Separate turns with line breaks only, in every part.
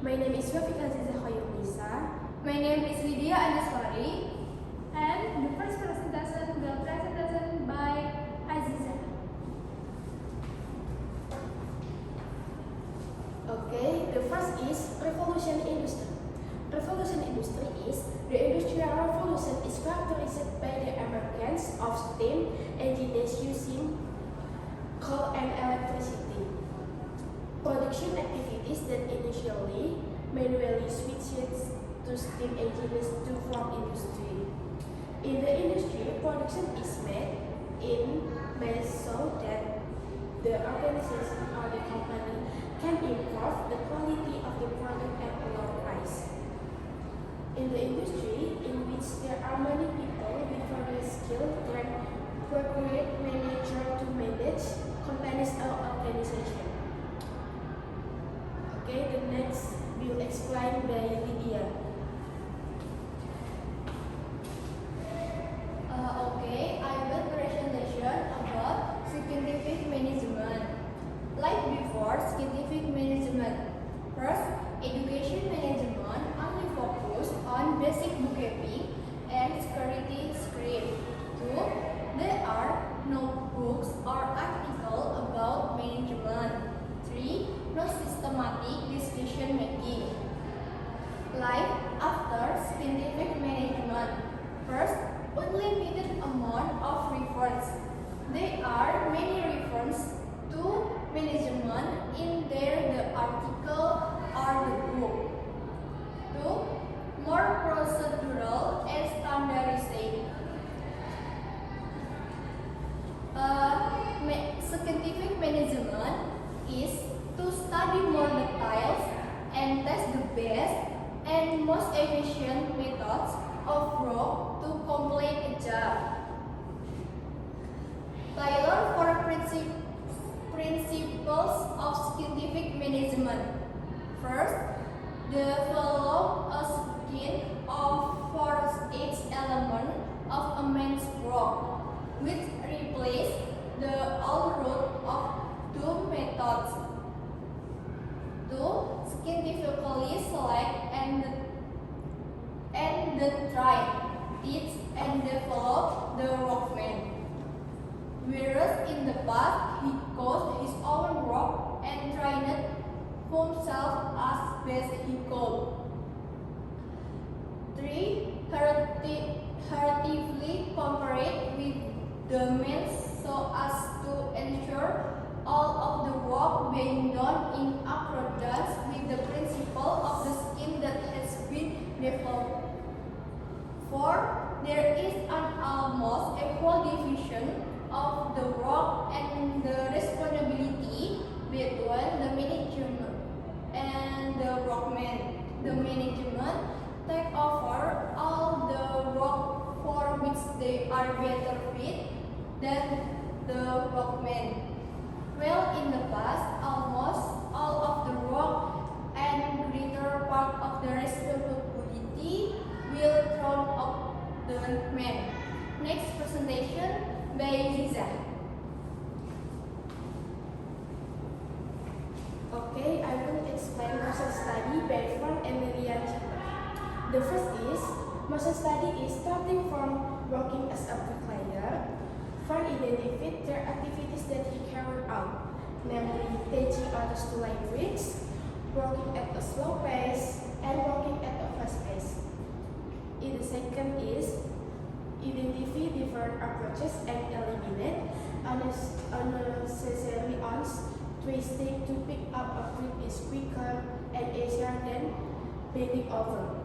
My name is Wafika Aziza Khoyunisa.
My name is Lydia Anaswari.
And the first presentation will presented by Aziza.
Okay, the first is revolution industry. Revolution industry is the industrial revolution is characterized by the emergence of steam engines using coal and electricity. Production activities that initially manually switched to steam engines to form industry. In the industry, production is made in ways so that the organization or the company can improve the quality of the product at a low price. In the industry, in which there are many people with various skills can procurate manager to manage companies or organization. Okay, the next will explained by Lydia.
Okay, I will presentation about scientific management. Like before, scientific management. First, education management only focus on basic bookkeeping and security script. Two, there are no books or articles about management. Three, no systematic decision making. Like after scientific management. First, unlimited amount of reference. There are many references to management in there, the article or the book. Two, more procedural and standardization. Scientific management is to study more details and test the best and most efficient methods of work to complete a job. Tailor for principles of scientific management. First, develop a scheme for each element of a man's work, which replace the old route of two methods. Two, scientifically select and then try, teach and develop the workman. Whereas in the past, he caused his own work and trained himself as best he could. Three, heratively cooperate with the men so as to ensure all of the work being done in accordance with the principle of the scheme that has been developed. Four, there is an almost equal division of the work and the responsibility between the management and the workman. The management take over all the work for which they are better fit than the workman. Well, in the past, almost all of the work and greater part of the responsibility will thrown up the man. Next presentation by Ziza.
Okay, I will explain motion study by Frank and Lilian. The first is motion study is starting from working as a bricklayer. Frank identified their activities that he carried out, namely teaching others to lay bricks, working at a slow pace, and working at a fast pace. In the second is identify different approaches and eliminate unnecessary ons. Twisting to pick up a brick is quicker and easier than bending over.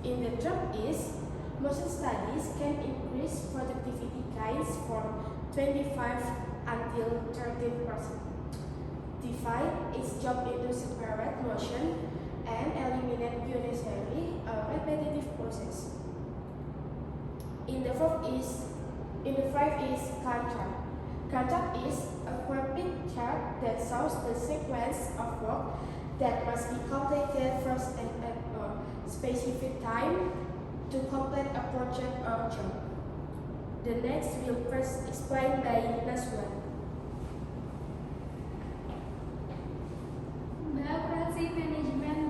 In the third is motion studies can increase productivity gains from 25 until 13%. Divide its job into separate motion and eliminate unnecessary repetitive process. In the fifth is Gantt chart. Gantt chart is a graphic chart that shows the sequence of work that must be completed first and at a specific time to complete a project or job. The next will first explained by Naswan.
The Operasi Management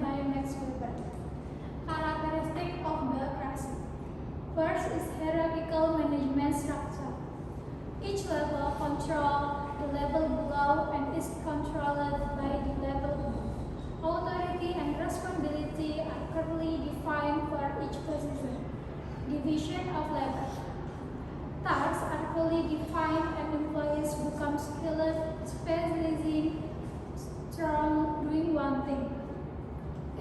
for each position. Division of labor. Tasks are fully defined and employees become skilled, specializing, strong, doing one thing.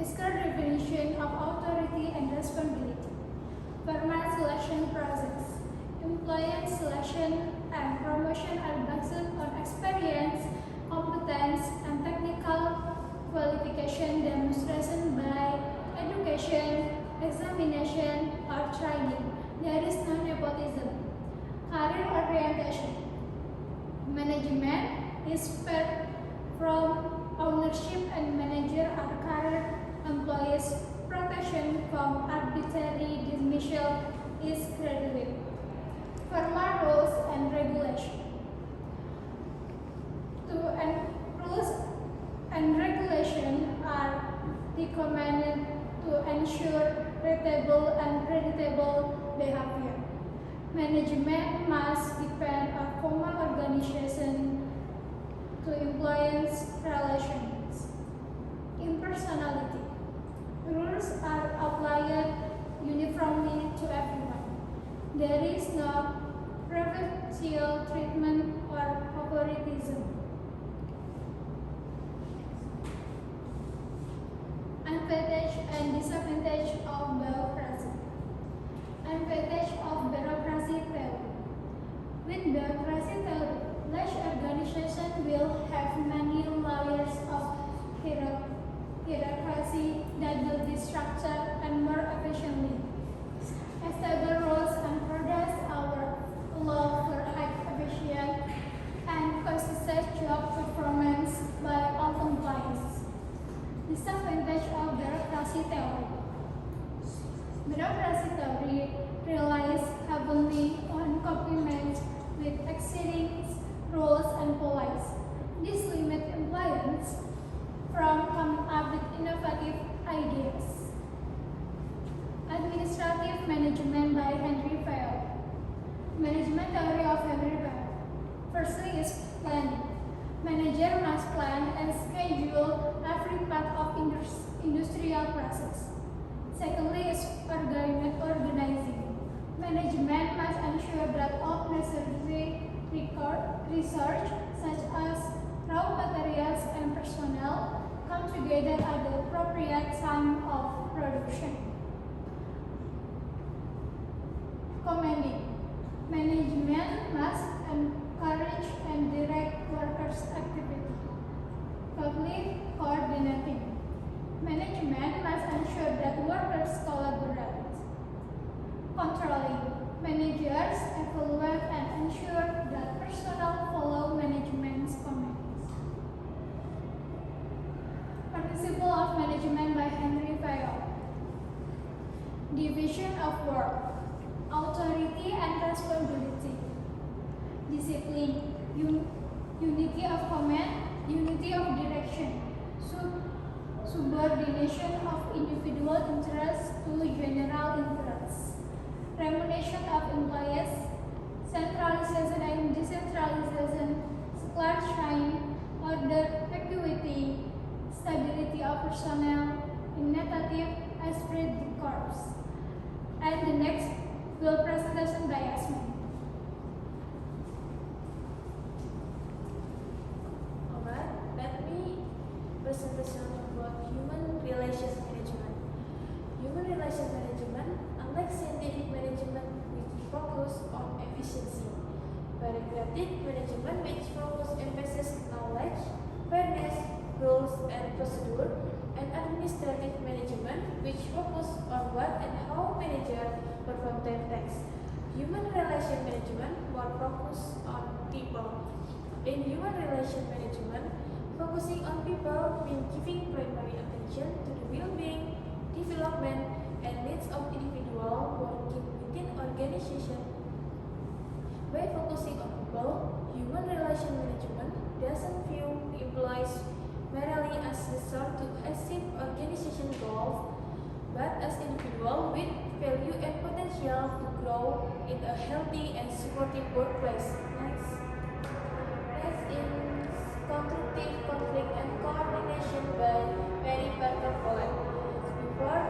Is clear definition of authority and responsibility. Formal selection process. Employee selection and promotion are based on experience, competence, and technical qualification demonstration by education, examination, or training. There is no nepotism. Career orientation. Management is spread from ownership and manager are career employees. Protection from arbitrary dismissal is credited. Formal rules and regulation. Rules and regulation are recommended to ensure repeatable and predictable behavior. Management must depend on formal organization to employees' relations. Impersonality. Rules are applied uniformly to everyone. There is no preferential treatment or favoritism. Advantage and disadvantage of bureaucracy. Advantage of bureaucracy theory. With bureaucracy theory, large organization will have many layers of hierarchy that will be structured and more efficiently. Stable rules and products our law for high efficient and consistent job performance by all employees. Disadvantage of bureaucracy theory. Bureaucracy theory relies heavily on compliance with existing rules and policies. This limits employees from coming up with innovative ideas. Administrative management by Henry Fayol. Management theory of Henry Fayol. Firstly is planning. Manager must plan and schedule every part of industrial process. Secondly is organizing. Management must ensure that all necessary research, such as raw materials and personnel, come together at the appropriate time of production. Commanding. Management must encourage and direct workers' activity. Thirdly, coordinating. Management must ensure that workers collaborate. Controlling. Managers evaluate and ensure that personnel follow management's commands. Principle of management by Henry Fayol. Division of work. Authority and responsibility. Discipline. Unity of command. Unity of direction. Subordination of individual interests to general interests. Remuneration of employees. Centralization and decentralization. Supply chain. Order, equity. Stability of personnel. Innovative esprit de corps. And the next will presentation by Yasmin.
Alright, let me presentation about human relations management. Human relations management, unlike scientific management which focus on efficiency, bureaucratic management which focus emphasis knowledge, fairness, rules and procedure, and administrative management which focus on what and how managers perform their tasks. Human relation management more focus on people. In human relation management, focusing on people means giving primary attention to the well-being, development, and needs of individuals working within organization. By focusing on people, human relation management doesn't view employees merely as resort to achieve organization goals, but as individuals with value and potential to grow in a healthy and supportive workplace. Next in constructive conflict and coordination by Mary Parker Poland. Before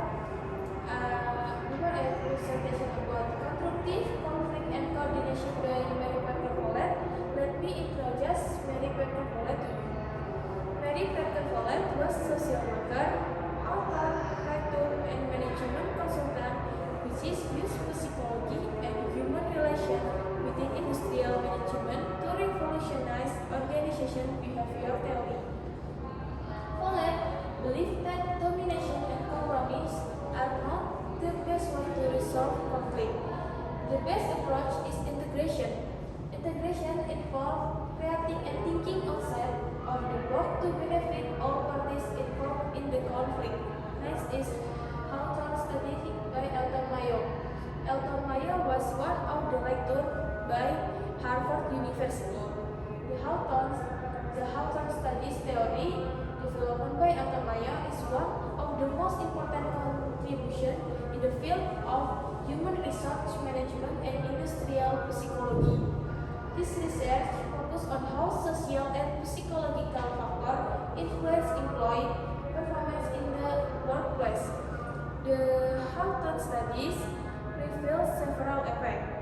conflict. Next is Hawthorne study by Elton Mayo. Elton Mayo was one of the lecturers by Harvard University. The Hawthorne studies theory developed by Elton Mayo is one of the most important contributions in the field of human resource management and industrial psychology. This research focuses on how social and psychological factors influence employee performance in the workplace. The Hawthorne studies reveal several effects,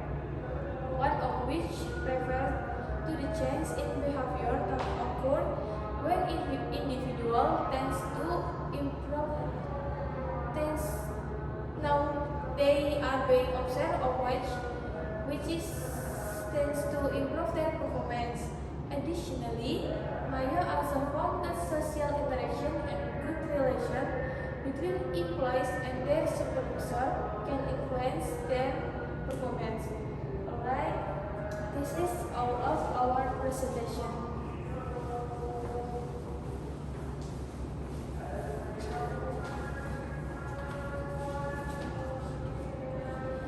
one of which refers to the change in behavior that occur when individual tends to improve. Now they are being observed of which is tends to improve their performance. Additionally, Mayo also found that social interaction and good relation between employees and their supervisor can influence their performance. Alright, this is all of our presentation.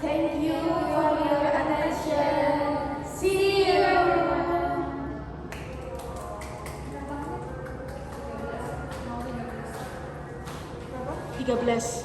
Thank you for your attention. See you. 13.